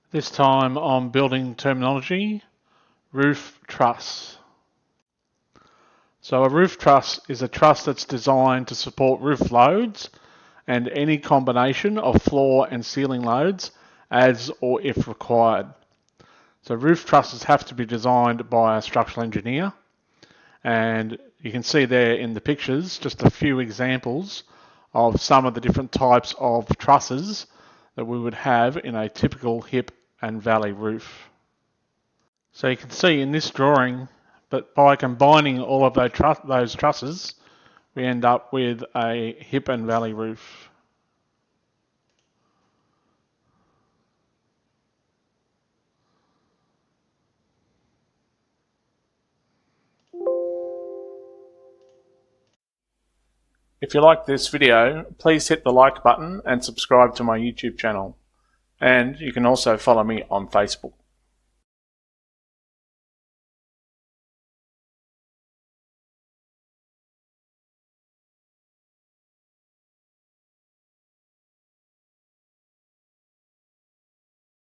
This time on building terminology, roof truss. So a roof truss is a truss that's designed to support roof loads and any combination of floor and ceiling loads as or if required. So roof trusses have to be designed by a structural engineer, and you can see there in the pictures just a few examples of some of the different types of trusses that we would have in a typical hip and valley roof. So you can see in this drawing, but by combining all of those trusses, we end up with a hip and valley roof. If you like this video, please hit the like button and subscribe to my YouTube channel. And you can also follow me on Facebook.